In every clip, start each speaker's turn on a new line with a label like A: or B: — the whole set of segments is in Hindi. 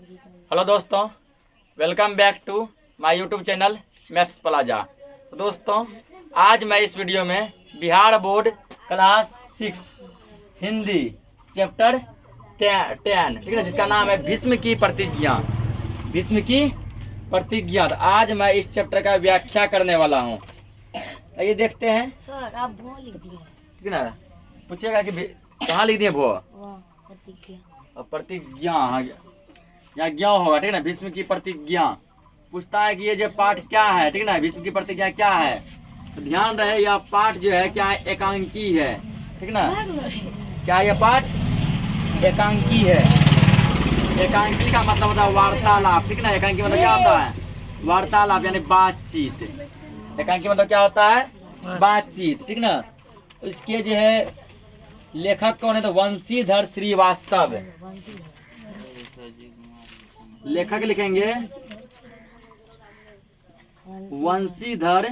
A: हेलो दोस्तों, welcome back to my YouTube channel maths plaza. तो दोस्तों, आज मैं इस वीडियो में Bihar board class 6 Hindi chapter 10 ठीक है, जिसका नाम है भीष्म की प्रतिज्ञा। भीष्म की प्रतिज्ञा। तो आज मैं इस चैप्टर का व्याख्या करने वाला हूँ। ये देखते हैं
B: सर, आप वो लिख दिए।
A: ठीक है ना। पूछेगा कि कहाँ लिख दिए वो
B: प्रतिज्ञा।
A: प्रतिज्ञा। हाँ, यहाँ ज्ञ होगा ठीक है ना। भीष्म की प्रतिज्ञा पूछता है कि ये जो पाठ क्या है, ठीक है ना। भीष्म की प्रतिज्ञा क्या है, तो ध्यान रहे यह पाठ जो है क्या है, एकांकी है, ठीक ना। क्या यह पाठ एकांकी है। एकांकी का मतलब होता है वार्तालाप, ठीक ना। एकांकी मतलब क्या होता है, वार्तालाप यानी बातचीत। एकांकी मतलब क्या होता है, बातचीत, ठीक ना। इसके जो है लेखक कौन है, तो वंशीधर श्रीवास्तव। लेखक लिखेंगे वंशीधर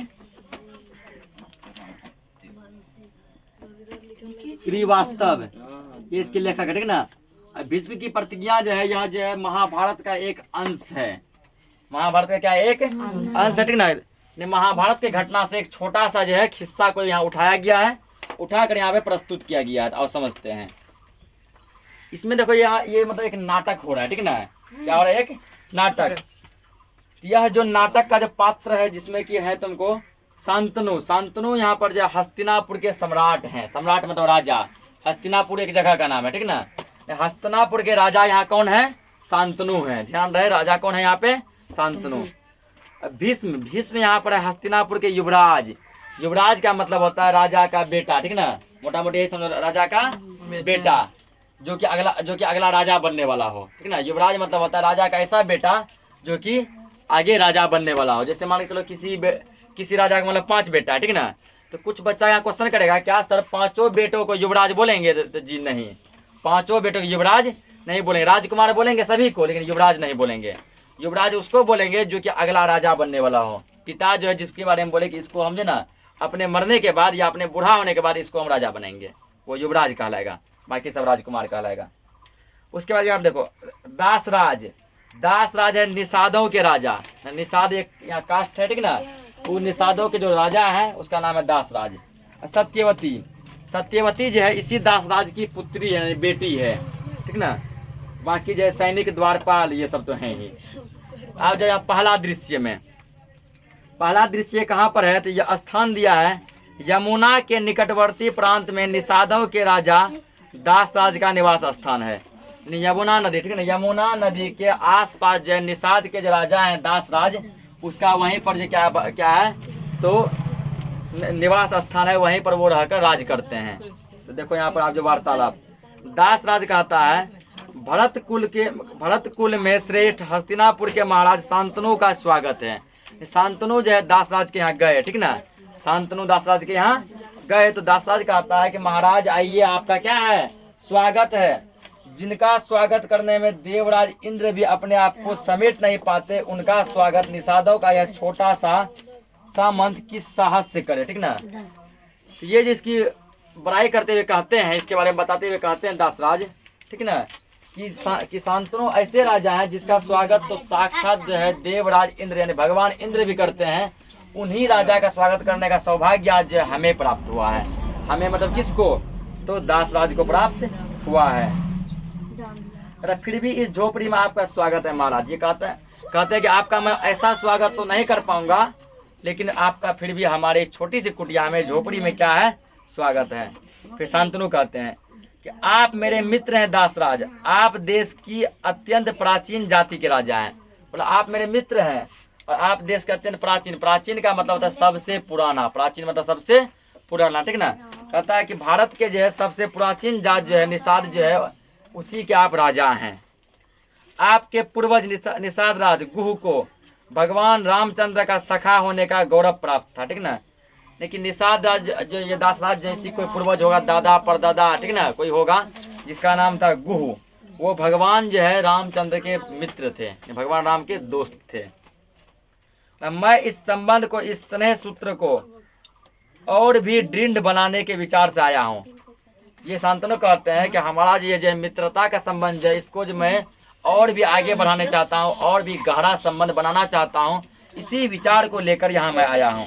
A: श्रीवास्तव, ये इसके लेखक है, ठीक ना। भीष्म की प्रतिज्ञा जो है, यह जो है महाभारत का एक अंश है। महाभारत का क्या एक अंश है, ठीक ना। महाभारत की घटना से एक छोटा सा जो है हिस्सा को यहाँ उठाया गया है, उठाकर यहाँ पे प्रस्तुत किया गया है। और समझते हैं इसमें देखो, यहाँ ये मतलब एक नाटक हो रहा है, ठीक ना। क्या हो रहा है, एक नाटक। यह जो नाटक का जो पात्र है, जिसमें कि है तुमको शांतनु। शांतनु यहाँ पर जो हस्तिनापुर के सम्राट हैं। सम्राट मतलब राजा। हस्तिनापुर एक जगह का नाम है, ठीक ना। हस्तिनापुर के राजा यहाँ कौन है, शांतनु है। ध्यान रहे, राजा कौन है यहाँ पे, शांतनु। भीष्म, भीष्म यहाँ पर है हस्तिनापुर के युवराज। युवराज का मतलब होता है राजा का बेटा, ठीक ना। मोटा मोटी यही समझो, राजा का बेटा जो कि अगला राजा बनने वाला हो, ठीक ना। युवराज मतलब होता है राजा का ऐसा बेटा जो कि आगे राजा बनने वाला हो। जैसे मान के चलो किसी राजा का मतलब 5 बेटा है, ठीक ना। तो कुछ बच्चा यहाँ क्वेश्चन करेगा, क्या सर 5 बेटों को युवराज बोलेंगे? तो जी नहीं, 5 बेटों को युवराज नहीं बोलेंगे। राजकुमार बोलेंगे सभी को, लेकिन युवराज नहीं बोलेंगे। युवराज उसको बोलेंगे जो कि अगला राजा बनने वाला हो। पिता जो है, जिसके बारे में बोले कि इसको हम जो ना अपने मरने के बाद या अपने बूढ़ा होने के बाद इसको हम राजा बनाएंगे, वो युवराज कहलाएगा। बाकी सब राजकुमार कहलाएगा। उसके बाद आप देखो दासराज। दासराज है निषादों के राजा। निषाद एक यहाँ कास्ट है, ठीक ना। वो निषादों के जो राजा है उसका नाम है दासराज। सत्यवती, सत्यवती जो है इसी दासराज की पुत्री है, बेटी है, ठीक ना। बाकी जो है सैनिक, द्वारपाल, ये सब तो हैं ही। आप जो यहाँ पहला दृश्य में, पहला दृश्य कहाँ पर है, तो यह स्थान दिया है यमुना के निकटवर्ती प्रांत में निषादों के राजा दासराज का निवास स्थान है। यमुना नदी, ठीक है ना। यमुना नदी के आसपास जो निषाद के जो राजा हैं दासराज, उसका वहीं पर जो क्या है तो निवास स्थान है। वहीं पर वो रहकर राज करते हैं। तो देखो यहाँ पर आप जो वार्तालाप, दासराज कहता है भरत कुल में श्रेष्ठ हस्तिनापुर के महाराज शांतनु का स्वागत है। शांतनु जो है दासराज के यहाँ गए, ठीक ना। शांतनु दासराज के यहाँ गए तो दासराज कहता है कि महाराज आइए, आपका क्या है, स्वागत है। जिनका स्वागत करने में देवराज इंद्र भी अपने आप को समेट नहीं पाते, उनका स्वागत निषादों का यह छोटा सा सामंत किस साहस से करे, ठीक ना। तो ये जिसकी बड़ाई करते हुए कहते हैं, इसके बारे में बताते हुए कहते हैं दासराज, ठीक ना, कि शांतनु ऐसे राजा हैं जिसका स्वागत तो साक्षात जो है देवराज इंद्र यानी भगवान इंद्र भी करते हैं। उन्हीं राजा का स्वागत करने का सौभाग्य आज हमें प्राप्त हुआ है। हमें मतलब किसको, तो दासराज को प्राप्त हुआ है। फिर भी इस झोपड़ी में आपका स्वागत है महाराज। ये कहते हैं कि आपका मैं ऐसा स्वागत तो नहीं कर पाऊंगा, लेकिन आपका फिर भी हमारे इस छोटी सी कुटिया में, झोपड़ी में क्या है, स्वागत है। फिर शांतनु कहते हैं कि आप मेरे मित्र हैं दासराज, आप देश की अत्यंत प्राचीन जाति के राजा हैं। मतलब आप मेरे मित्र हैं और आप देश के अत्यंत प्राचीन, प्राचीन का मतलब होता है सबसे पुराना, प्राचीन मतलब सबसे पुराना, ठीक ना। कहता है कि भारत के जो है सबसे प्राचीन जात जो है निषाद जो है, उसी के आप राजा हैं। आपके पूर्वज निषाद राज गुह को भगवान रामचंद्र का सखा होने का गौरव प्राप्त था, ठीक ना। लेकिन निषाद राज जो ये दासराज जैसी कोई पूर्वज होगा, दादा परदादा, ठीक ना, कोई होगा जिसका नाम था गुह, वो भगवान जो है रामचंद्र के मित्र थे, भगवान राम के दोस्त थे। मैं इस संबंध को, इस स्नेह सूत्र को और भी दृढ़ बनाने के विचार से आया हूँ। ये शांतनु कहते हैं कि हमारा ये जो मित्रता का संबंध है, इसको जो मैं और भी आगे बढ़ाने चाहता हूँ, और भी गहरा संबंध बनाना चाहता हूँ। इसी विचार को लेकर यहाँ मैं आया हूँ।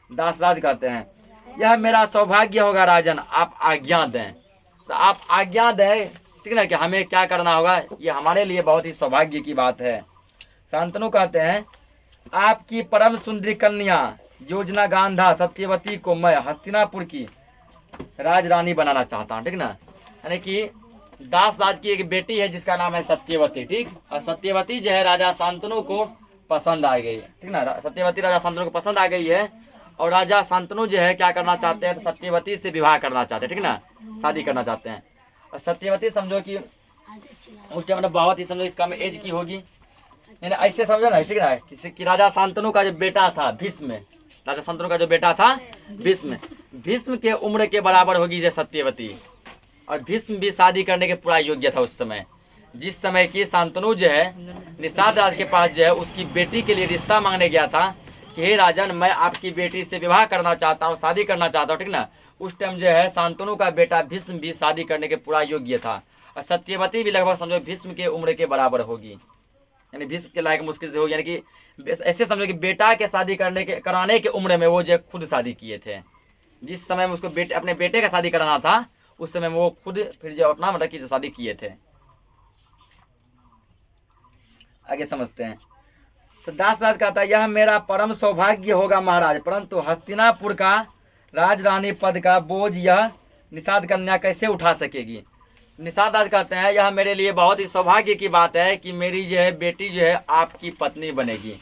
A: दासराज कहते हैं यह मेरा सौभाग्य होगा राजन, आप आज्ञा दें। तो आप आज्ञा दें, ठीक ना, कि हमें क्या करना होगा, ये हमारे लिए बहुत ही सौभाग्य की बात है। शांतनु कहते हैं आपकी परम सुंदरी कन्या योजना गांधा सत्यवती को मैं हस्तिनापुर की राजरानी बनाना चाहता हूँ, ठीक ना। यानी कि दासराज की एक बेटी है जिसका नाम है सत्यवती, ठीक। और सत्यवती जो है राजा शांतनु को पसंद आ गई है, ठीक ना। सत्यवती राजा शांतनु को पसंद आ गई है, और राजा शांतनु जो है क्या करना चाहते हैं, तो सत्यवती से विवाह करना चाहते हैं, ठीक ना, शादी करना चाहते हैं। और सत्यवती समझो कि उस टाइम में बहुत ही समझो कम एज की होगी, यानी ऐसे समझो ना, ठीक ना, कि राजा शांतनु का जो बेटा था भीष्म, राजा शांतनु का जो बेटा था भीष्म के उम्र के बराबर होगी जो सत्यवती। और भीष्म भी शादी करने के पूरा योग्य था उस समय। जिस समय की शांतनु जो है निषाद राज के पास जो है उसकी बेटी के लिए रिश्ता मांगने गया था कि हे राजन, मैं आपकी बेटी से विवाह करना चाहता हूँ, शादी करना चाहता हूँ, ठीक ना। उस टाइम जो है शांतनु का बेटा भीष्म भी शादी करने के पूरा योग्य था, और सत्यवती भी लगभग समझो भीष्म के उम्र के बराबर होगी, यानी भीष्म के लायक मुश्किल से होगी। यानी कि ऐसे समझो कि बेटा के शादी कराने के उम्र में वो जो खुद शादी किए थे। जिस समय में उसको अपने बेटे का शादी कराना था उस समय में वो खुद फिर जो अपना मतलब कि शादी किए थे। आगे समझते हैं। तो दासराज कहता है यह मेरा परम सौभाग्य होगा महाराज, परंतु हस्तिनापुर का राजरानी पद का बोझ यह निषाद कन्या कैसे उठा सकेगी। निषाद राज कहते हैं यह मेरे लिए बहुत ही सौभाग्य की बात है कि मेरी जो है बेटी जो है आपकी पत्नी बनेगी,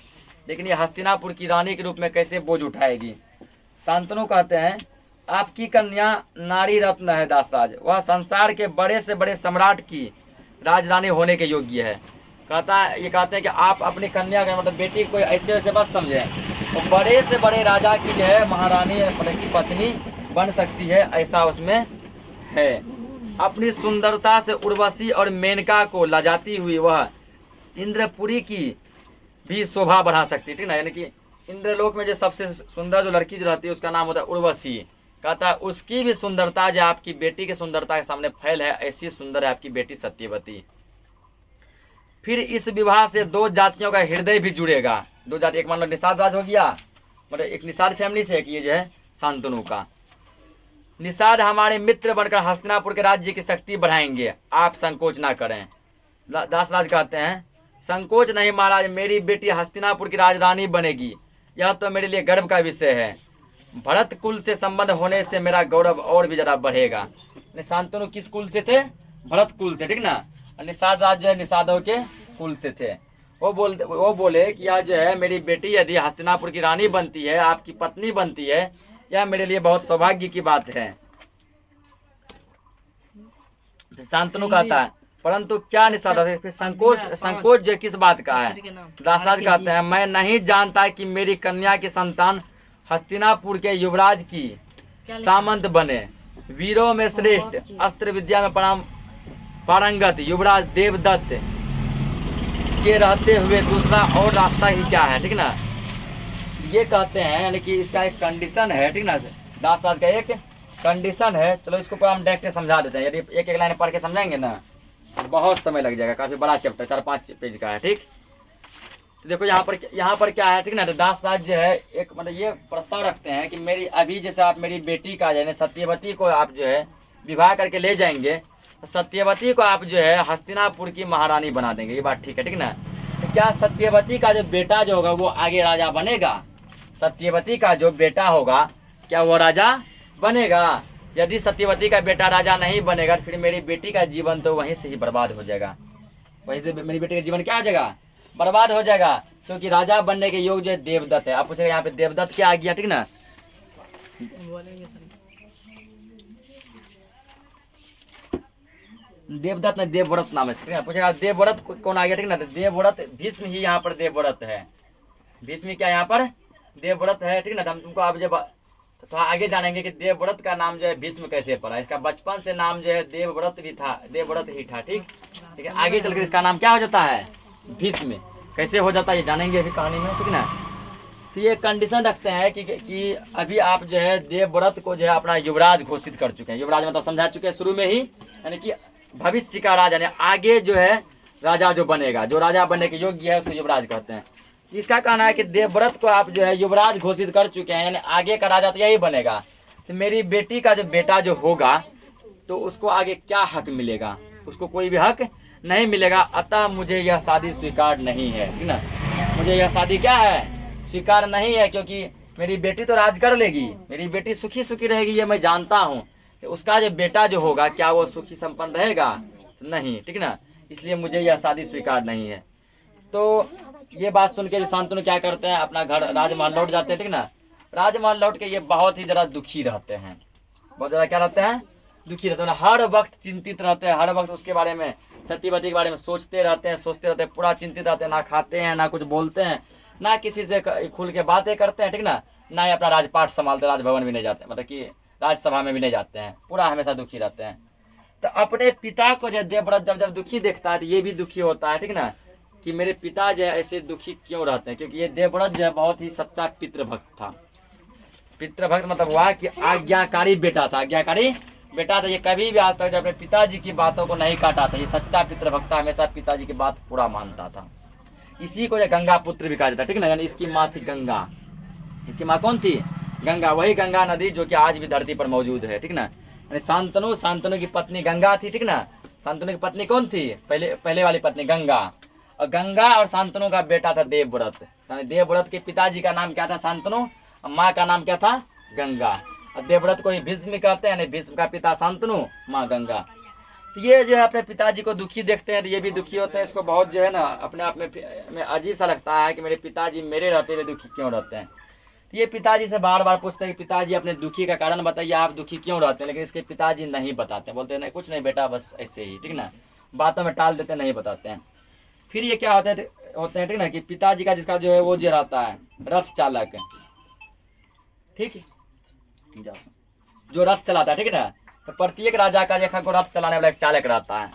A: लेकिन ये हस्तिनापुर की रानी के रूप में कैसे बोझ उठाएगी। शांतनु कहते हैं आपकी कन्या नारी रत्न है दासराज, वह संसार के बड़े से बड़े सम्राट की राजरानी होने के योग्य है। ये कहते हैं कि आप अपनी कन्या का मतलब बेटी को ऐसे वैसे बस समझें, तो बड़े से बड़े राजा की जो है महारानी मतलब की पत्नी बन सकती है, ऐसा उसमें है। अपनी सुंदरता से उर्वशी और मेनका को लजाती हुई वह इंद्रपुरी की भी शोभा बढ़ा सकती है, ठीक ना। यानी कि इंद्रलोक में जो सबसे सुंदर जो लड़की जो रहती है उसका नाम होता है उर्वशी। कहता है उसकी भी सुंदरता जो आपकी बेटी की सुंदरता के सामने फैल है, ऐसी सुंदर है आपकी बेटी सत्यवती। फिर इस विवाह से दो जातियों का हृदय भी जुड़ेगा। दो जाति, एक मान लो निषाद राज हो गया, मतलब एक निषाद फैमिली से, एक ये जो है शांतनु का। निषाद हमारे मित्र बनकर हस्तिनापुर के राज्य की शक्ति बढ़ाएंगे, आप संकोच ना करें। दासराज कहते हैं संकोच नहीं महाराज, मेरी बेटी हस्तिनापुर की राजधानी बनेगी, यह तो मेरे लिए गर्व का विषय है। भरत कुल से संबंध होने से मेरा गौरव और भी ज्यादा बढ़ेगा। शांतनु किस कुल से थे? भरत कुल से, ठीक ना। निषाद राज जो है निषादों के कुल से थे। वो बोले कि यह जो है मेरी बेटी यदि हस्तिनापुर की रानी बनती है, आपकी पत्नी बनती है, यह मेरे लिए बहुत सौभाग्य की बात है। शांतनु कहता है परंतु क्या निषाद, फिर संकोच जो किस बात का है। दासराज कहते हैं मैं नहीं जानता कि मेरी कन्या की संतान हस्तिनापुर के युवराज की सामंत बने, वीरों में श्रेष्ठ, अस्त्र विद्या में पारंगत युवराज देवदत्त के रहते हुए दूसरा और रास्ता ही क्या है, ठीक ना। ये कहते हैं यानी कि इसका एक कंडीशन है, ठीक ना। दासराज का एक कंडीशन है। चलो इसको हम डायरेक्ट समझा देते हैं। यदि एक एक लाइन पढ़ के समझाएंगे ना बहुत समय लग जाएगा, काफी बड़ा चैप्टर 4-5 पेज का है, ठीक। तो देखो यहाँ पर क्या है, ठीक ना। तो दासराज जो है एक मतलब ये प्रस्ताव रखते हैं कि मेरी अभी जैसे आप मेरी बेटी का यानी सत्यवती को आप जो है विवाह करके ले जाएंगे, तो सत्यवती को आप जो है हस्तिनापुर की महारानी बना देंगे। ये बात ठीक है, ठीक ना। तो क्या सत्यवती का जो बेटा जो होगा वो आगे राजा बनेगा? सत्यवती का जो बेटा होगा क्या वो राजा बनेगा? यदि सत्यवती का बेटा राजा नहीं बनेगा फिर मेरी बेटी का जीवन तो वहीं से ही बर्बाद हो जाएगा। वहीं से मेरी बेटी का जीवन क्या हो जाएगा? बर्बाद हो जाएगा, क्योंकि राजा बनने के योग जो है देवदत्त है। आप पूछेगा यहाँ पे देवदत्त क्या आ गया, ठीक ना। देवदत्त ने देवव्रत नाम है, पूछेगा देवव्रत कौन आ गया, ठीक ना। तो देवव्रत भीष्म ही यहाँ पर देवव्रत है। भीष्म क्या यहाँ पर देवव्रत है, ठीक ना। तो हम तुमको आप जब तो आगे जानेंगे कि देवव्रत का नाम जो है भीष्म कैसे पड़ा। इसका बचपन से नाम जो है देवव्रत भी था, देवव्रत ही था, ठीक है। आगे चलकर इसका नाम क्या हो जाता है? भीष्म। कैसे हो जाता है ये जानेंगे अभी कहानी में, ठीक ना। तो ये कंडीशन रखते हैं कि अभी आप जो है देवव्रत को जो है अपना युवराज घोषित कर चुके हैं। युवराज मतलब समझा चुके हैं शुरू में ही, यानी कि भविष्य का राजा, यानी आगे जो है राजा जो बनेगा, जो राजा बनने के योग्य है उसको युवराज कहते हैं। इसका कहना है कि देवव्रत को आप जो है युवराज घोषित कर चुके हैं, यानी आगे का राजा तो यही बनेगा। तो मेरी बेटी का जो बेटा जो होगा तो उसको आगे क्या हक मिलेगा, उसको कोई भी हक नहीं मिलेगा। अतः मुझे यह शादी स्वीकार नहीं है, ठीक ना, मुझे यह शादी क्या है, स्वीकार नहीं है, क्योंकि मेरी बेटी तो राज कर लेगी, मेरी बेटी सुखी सुखी रहेगी, ये मैं जानता हूँ। तो उसका जो बेटा जो होगा क्या वो सुखी संपन्न रहेगा, नहीं, ठीक ना, इसलिए मुझे यह शादी स्वीकार नहीं है। तो ये बात सुन के जो शांतनु क्या करते हैं, अपना घर राजमहल लौट जाते हैं, ठीक ना। राजमहल लौट के ये बहुत ही ज़्यादा दुखी रहते हैं, बहुत ज़्यादा क्या रहते हैं, दुखी रहते हैं, हर वक्त चिंतित रहते हैं, हर वक्त उसके बारे में, सत्यवती के बारे में सोचते रहते हैं, सोचते रहते हैं, पूरा चिंतित रहते हैं, ना खाते हैं, ना कुछ बोलते हैं, ना किसी से खुल के बातें करते हैं, ठीक ना, ना ही अपना राजपाट संभालते, राजभवन भी नहीं जाते, मतलब कि राजसभा में भी नहीं जाते हैं, पूरा हमेशा दुखी रहते हैं। तो अपने पिता को जो देवव्रत जब जब दुखी देखता है तो ये भी दुखी होता है, ठीक ना, कि मेरे पिता जो है ऐसे दुखी क्यों रहते हैं, क्योंकि ये देवव्रत जो है बहुत ही सच्चा पितृभक्त था। पितृभक्त मतलब हुआ कि आज्ञाकारी बेटा था, आज्ञाकारी बेटा था। ये कभी भी आज तक जो अपने पिताजी की बातों को नहीं काटा था, ये सच्चा पितृभक्त था, हमेशा पिताजी की बात पूरा मानता था। इसी को जो गंगा पुत्र भी कहा जाता है, ठीक ना, यानी इसकी माँ थी गंगा। इसकी माँ कौन थी, गंगा, वही गंगा नदी जो कि आज भी धरती पर मौजूद है, ठीक ना। यानी शांतनु की पत्नी गंगा थी, ठीक ना। शांतनु की पत्नी कौन थी, पहले वाली पत्नी गंगा, और गंगा और शांतनु का बेटा था देवव्रत। यानी देवव्रत के पिताजी का नाम क्या था, शांतनु, और माँ का नाम क्या था, गंगा। और देवव्रत को ही भीष्म कहते हैं, यानी भीष्म का पिता शांतनु, माँ गंगा। तो ये जो है अपने पिताजी को दुखी देखते हैं तो ये भी दुखी होते हैं। इसको बहुत जो है ना अपने आप में अजीब सा लगता है कि मेरे पिताजी मेरे रहते हुए दुखी क्यों रहते हैं। तो ये पिताजी से बार बार पूछते हैं कि पिताजी अपने दुखी का कारण बताइए, आप दुखी क्यों रहते हैं, लेकिन इसके पिताजी नहीं बताते, बोलते हैं नहीं कुछ नहीं बेटा, बस ऐसे ही, ठीक ना, बातों में टाल देते, नहीं बताते हैं। फिर ये क्या होते हैं, ठीक ना, कि पिताजी का जिसका जो है वो जो रहता है रथ चालक, ठीक है, जो रथ चलाता है, ठीक है ना। तो प्रत्येक राजा का देखा को रथ चलाने वाला एक चालक रहता है,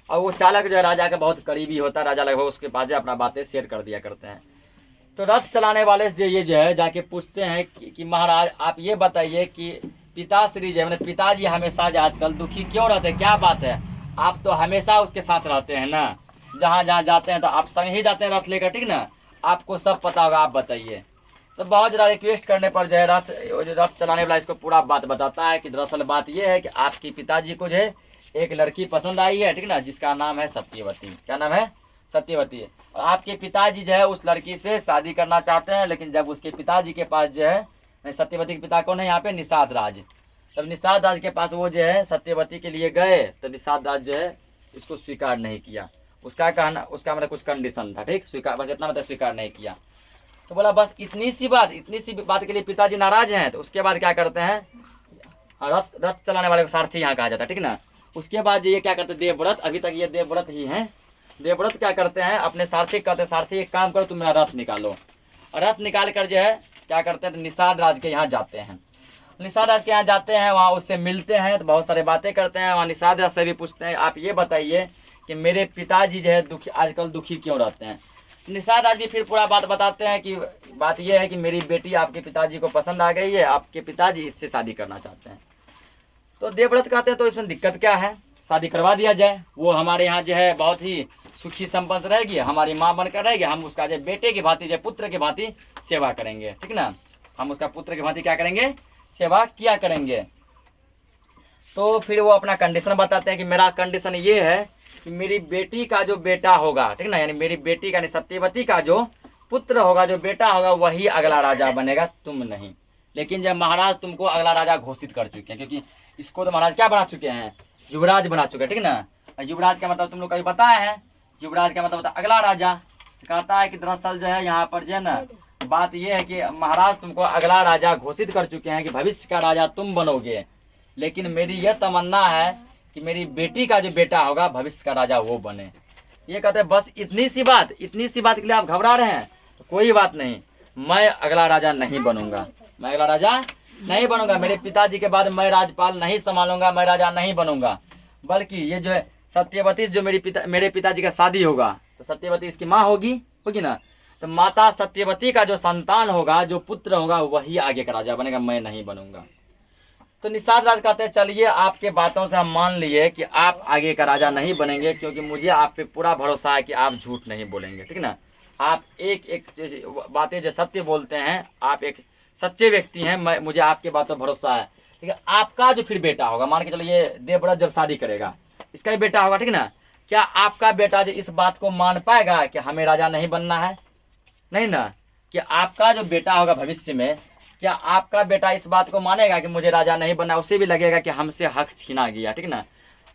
A: और वो चालक जो है राजा के बहुत करीबी होता है, राजा लगभग उसके पास अपना बातें शेयर कर दिया करते हैं। तो रथ चलाने वाले से ये जो है जाके पूछते हैं कि महाराज आप ये बताइए कि पिताश्री जो है मतलब पिताजी हमेशा जो आजकल दुखी क्यों रहते हैं, क्या बात है, आप तो हमेशा उसके साथ रहते हैं ना, जहाँ जहाँ जाते हैं तो आप संग ही जाते हैं रथ लेकर, ठीक ना, आपको सब पता होगा, आप बताइए। तो बहुत ज़्यादा रिक्वेस्ट करने पर जो है रथ चलाने वाला इसको पूरा बात बताता है कि दरअसल बात यह है कि आपके पिताजी को जो है एक लड़की पसंद आई है, ठीक ना, जिसका नाम है सत्यवती। क्या नाम है, सत्यवती। और आपके पिताजी जो है उस लड़की से शादी करना चाहते हैं, लेकिन जब उसके पिताजी के पास जो है, सत्यवती के पिता कौन है यहाँ पे, निषाद राज, तब निषाद राज के पास वो जो है सत्यवती के लिए गए तो निषाद राज जो है इसको स्वीकार नहीं किया। उसका कहना, उसका मतलब कुछ कंडीशन था, ठीक, स्वीकार, बस इतना मतलब स्वीकार नहीं किया। तो बोला बस इतनी सी बात के लिए पिताजी नाराज हैं। तो उसके बाद क्या करते हैं, रथ चलाने वाले को सारथी यहाँ कहा जाता है, ठीक ना। उसके बाद ये क्या करते हैं, देवव्रत, अभी तक ये देवव्रत ही हैं, देवव्रत क्या करते हैं, अपने सारथी कहते हैं सारथी एक काम करो तुम मेरा रथ निकालो, और रथ निकाल कर जो है क्या करते हैं, तो निषाद राज के यहाँ जाते हैं। निषाद राज के यहाँ जाते हैं, वहाँ उससे मिलते हैं, तो बहुत सारी बातें करते हैं। वहाँ निषाद राज से भी पूछते हैं आप ये बताइए कि मेरे पिताजी जो है दुखी आजकल दुखी क्यों रहते हैं। निषाद राज भी फिर पूरा बात बताते हैं कि बात यह है कि मेरी बेटी आपके पिताजी को पसंद आ गई है, आपके पिताजी इससे शादी करना चाहते हैं। तो देवव्रत कहते हैं तो इसमें दिक्कत क्या है, शादी करवा दिया जाए, वो हमारे यहाँ जो है बहुत ही सुखी संपन्न रहेगी, हमारी माँ बनकर रहेगी, हम उसका जो बेटे की भांति जो पुत्र की भांति सेवा करेंगे, ठीक ना, हम उसका पुत्र की भांति क्या करेंगे, सेवा किया करेंगे। तो फिर वो अपना कंडीशन बताते हैं कि मेरा कंडीशन ये है कि मेरी बेटी का जो बेटा होगा, ठीक ना, यानी मेरी बेटी का सत्यवती का जो पुत्र होगा, जो बेटा होगा, वही अगला राजा बनेगा, तुम नहीं। लेकिन जब महाराज तुमको अगला राजा घोषित कर चुके हैं, क्योंकि इसको तो महाराज क्या बना चुके हैं, युवराज बना चुके हैं, ठीक ना। युवराज का मतलब तुम लोग कभी बताया है, युवराज का मतलब होता है अगला राजा। कहता है कि दरअसल जो है यहाँ पर जो है ना बात यह है कि महाराज तुमको अगला राजा घोषित कर चुके हैं कि भविष्य का राजा तुम बनोगे, लेकिन मेरी यह तमन्ना है कि मेरी बेटी का जो बेटा होगा भविष्य का राजा वो बने। ये कहते हैं बस इतनी सी बात के लिए आप घबरा रहे हैं, तो कोई बात नहीं, मैं अगला राजा नहीं बनूंगा, मैं अगला राजा नहीं बनूंगा, मेरे पिताजी के बाद मैं राजपाल नहीं संभालूंगा, मैं राजा नहीं बनूंगा, बल्कि ये जो है सत्यवती जो मेरे पिताजी का शादी होगा तो सत्यवती इसकी माँ होगी ना, तो माता सत्यवती का जो संतान होगा, जो पुत्र होगा, वही आगे का राजा बनेगा, मैं नहीं बनूंगा। तो निषाद राज कहते हैं चलिए आपके बातों से हम मान लिए कि आप आगे का राजा नहीं बनेंगे, क्योंकि मुझे आप पे पूरा भरोसा है कि आप झूठ नहीं बोलेंगे, ठीक ना। आप एक एक बातें जो सत्य बोलते हैं, आप एक सच्चे व्यक्ति हैं, मुझे आपके बातों पर भरोसा है, ठीक है। आपका जो फिर बेटा होगा, मान के चलो ये देवव्रत जब शादी करेगा, इसका ही बेटा होगा, ठीक ना। क्या आपका बेटा जो इस बात को मान पाएगा कि हमें राजा नहीं बनना है? नहीं ना। कि आपका जो बेटा होगा भविष्य में, क्या आपका बेटा इस बात को मानेगा कि मुझे राजा नहीं बनना? उसे भी लगेगा कि हमसे हक छीना गया, ठीक ना।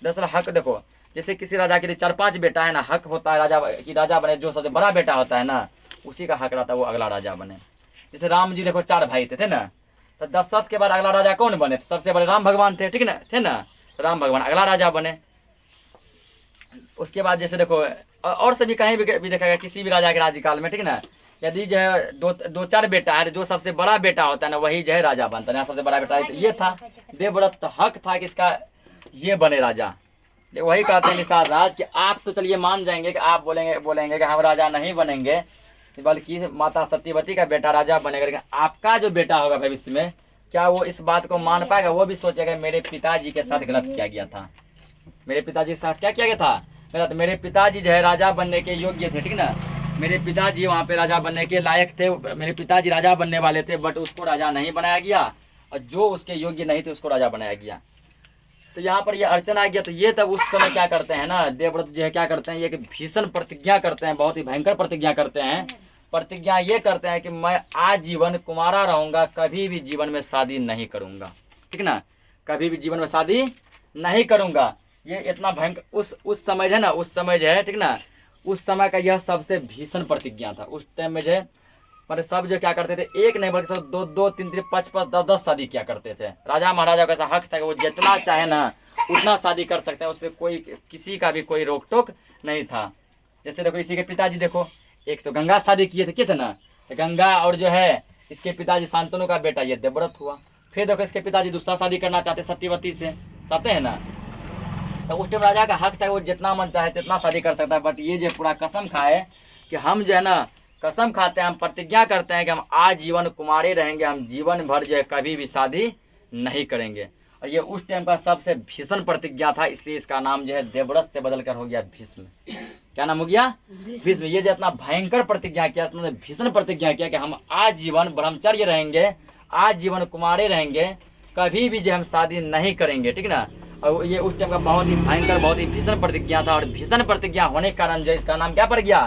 A: दरअसल हक देखो, जैसे किसी राजा के लिए 4-5 बेटा है ना, हक होता है राजा की राजा बने। जो सबसे बड़ा बेटा होता है ना, उसी का हक रहता है वो अगला राजा बने। जैसे राम जी देखो 4 भाई थे ना, तो दशरथ के बाद अगला राजा कौन बने? तो सबसे बड़े राम भगवान थे, ठीक ना, थे ना। राम भगवान अगला राजा बने। उसके बाद जैसे देखो और सभी कहीं भी देखा गया किसी भी राजा के राज्यकाल में, ठीक ना, यदि जो है 2-4 बेटा है, जो सबसे बड़ा बेटा होता है ना वही जो है राजा बनता है। सबसे बड़ा बेटा ये था देवव्रत, तो हक था कि इसका ये बने राजा। वही कहते हैं निषाद राज कि आप तो चलिए मान जाएंगे कि आप बोलेंगे कि हम राजा नहीं बनेंगे, बल्कि माता सत्यवती का बेटा राजा बनेगा। लेकिन आपका जो बेटा होगा भविष्य में, क्या वो इस बात को मान पाएगा? वो भी सोचेगा मेरे पिताजी के साथ गलत किया गया था, मेरे पिताजी के साथ क्या किया गया था गलत। मेरे पिताजी जो है राजा बनने के योग्य थे, ठीक ना। मेरे पिताजी वहाँ पे राजा बनने के लायक थे, मेरे पिताजी राजा बनने वाले थे, बट उसको राजा नहीं बनाया गया, और जो उसके योग्य नहीं थे उसको राजा बनाया गया। तो यहाँ पर ये अड़चन आ गया। तो ये तब उस समय क्या करते हैं ना, देवव्रत जो है क्या करते हैं, ये भीषण प्रतिज्ञा करते हैं, बहुत ही भयंकर प्रतिज्ञा करते हैं। प्रतिज्ञा ये करते हैं कि मैं आजीवन कुमारा रहूंगा, कभी भी जीवन में शादी नहीं करूंगा, ठीक ना, कभी भी जीवन में शादी नहीं करूंगा। ये इतना भयंकर उस समय जो है ना, उस समय जो है, ठीक ना, उस समय का यह सबसे भीषण प्रतिज्ञा था। उस टाइम में जो है मतलब सब जो क्या करते थे, एक नहीं बल्कि सब 2-2, 3-3, 5-5, 10-10 शादी किया करते थे। राजा महाराजा का ऐसा हक था कि वो जितना चाहे ना उतना शादी कर सकते हैं, उस पर कोई किसी का भी कोई रोक टोक नहीं था। जैसे देखो इसी के पिताजी देखो, एक तो गंगा शादी किए थे ना, गंगा, और जो है इसके पिताजी शांतनु का बेटा ये देवव्रत हुआ। फिर देखो इसके पिताजी दूसरा शादी करना चाहते सत्यवती से, चाहते हैं ना। तो उस टाइम राजा का हक था वो जितना मन चाहे जितना शादी कर सकता है। बट ये जो पूरा कसम खाए कि हम जो है ना, कसम खाते हैं, हम प्रतिज्ञा करते हैं कि हम आजीवन कुमारे रहेंगे, हम जीवन भर जो है कभी भी शादी नहीं करेंगे। और ये उस टाइम का सबसे भीषण प्रतिज्ञा था, इसलिए इसका नाम जो है देवव्रत से बदलकर हो गया भीष्म। क्या नाम हो गया? भीष्म। ये जो इतना भयंकर प्रतिज्ञा किया, इतना भीषण प्रतिज्ञा किया कि हम आजीवन ब्रह्मचर्य रहेंगे, आजीवन कुमारे रहेंगे, कभी भी जो हम शादी नहीं करेंगे, ठीक ना। और ये उस टाइम का बहुत ही भयंकर, बहुत ही भीषण प्रतिज्ञा था। और भीषण प्रतिज्ञा होने के कारण जो इसका नाम क्या पड़ गया?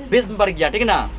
A: भीष्म पड़ गया, ठीक ना।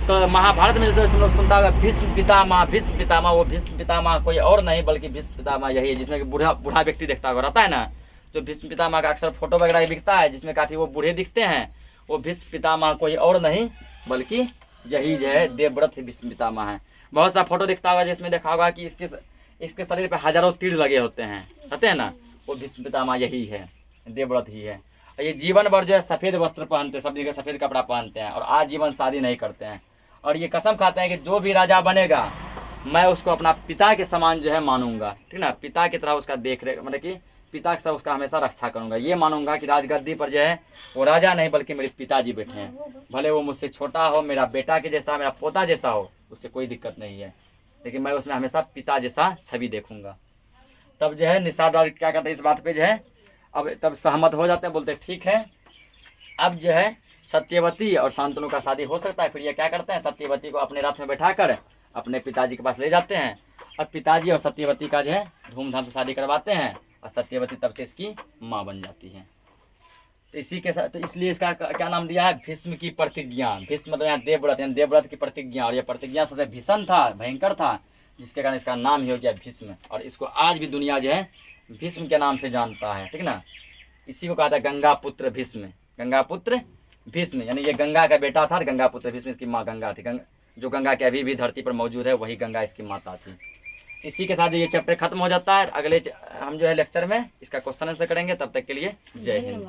A: तो महाभारत में जो तुम लोग सुनता होगा भीष्म पितामह, भीष्म पितामह, वो भीष्म पितामह कोई और नहीं बल्कि भीष्म पितामह यही है, जिसमें कि बूढ़ा व्यक्ति देखता होगा, रहता है ना, जो भीष्म पितामह का अक्सर फोटो वगैरह दिखता है, जिसमें काफी वो बूढ़े दिखते हैं, वो भीष्म पितामह कोई और नहीं बल्कि यही जो है देवव्रत भीष्म पितामह है। बहुत सा फोटो दिखता होगा जिसमें देखा होगा कि इसके शरीर पे हजारों तीर लगे होते हैं, कहते हैं ना, वो भीष्म पितामह यही है, देवव्रत ही है। ये जीवन भर जो है सफेद वस्त्र पहनते हैं, सब जगह सफेद कपड़ा पहनते हैं, और आजीवन शादी नहीं करते हैं। और ये कसम खाते हैं कि जो भी राजा बनेगा मैं उसको अपना पिता के समान जो है मानूंगा, ठीक ना, पिता की तरह उसका देख रेख, मतलब कि पिता के साथ उसका हमेशा रक्षा करूंगा। ये मानूंगा कि राजगद्दी पर जो है वो राजा नहीं बल्कि मेरे पिताजी बैठे हैं, भले वो मुझसे छोटा हो, मेरा बेटा के जैसा, मेरा पोता जैसा हो, उससे कोई दिक्कत नहीं है, लेकिन मैं उसमें हमेशा पिता जैसा छवि देखूंगा। तब जो है निषाद राज क्या करते हैं इस बात पे जो है, अब तब सहमत हो जाते हैं, बोलते हैं ठीक है, अब जो है सत्यवती और शांतनु का शादी हो सकता है। फिर ये क्या करते हैं, सत्यवती को अपने रथ में बैठाकर अपने पिताजी के पास ले जाते हैं, और पिताजी और सत्यवती का जो है धूमधाम से शादी करवाते हैं, और सत्यवती तब से इसकी माँ बन जाती है। तो इसी के साथ, तो इसलिए इसका क्या नाम दिया है, भीष्म की प्रतिज्ञा। भीष्म मतलब यहाँ देवव्रत, यानी देवव्रत की प्रतिज्ञा। और यह प्रतिज्ञा सबसे भीषण था, भयंकर था, जिसके कारण इसका नाम ही हो गया भीष्म। और इसको आज भी दुनिया जो है भीष्म के नाम से जानता है, ठीक ना। इसी को कहा था गंगा पुत्र भीष्म, गंगा पुत्र भीष्म, यानी ये गंगा का बेटा था, गंगा पुत्र भीष्म इसकी माँ गंगा थी। जो गंगा के अभी भी धरती पर मौजूद है वही गंगा इसकी माता थी। इसी के साथ जो ये चैप्टर खत्म हो जाता है। अगले हम जो है लेक्चर में इसका क्वेश्चन आंसर करेंगे। तब तक के लिए जय हिंद।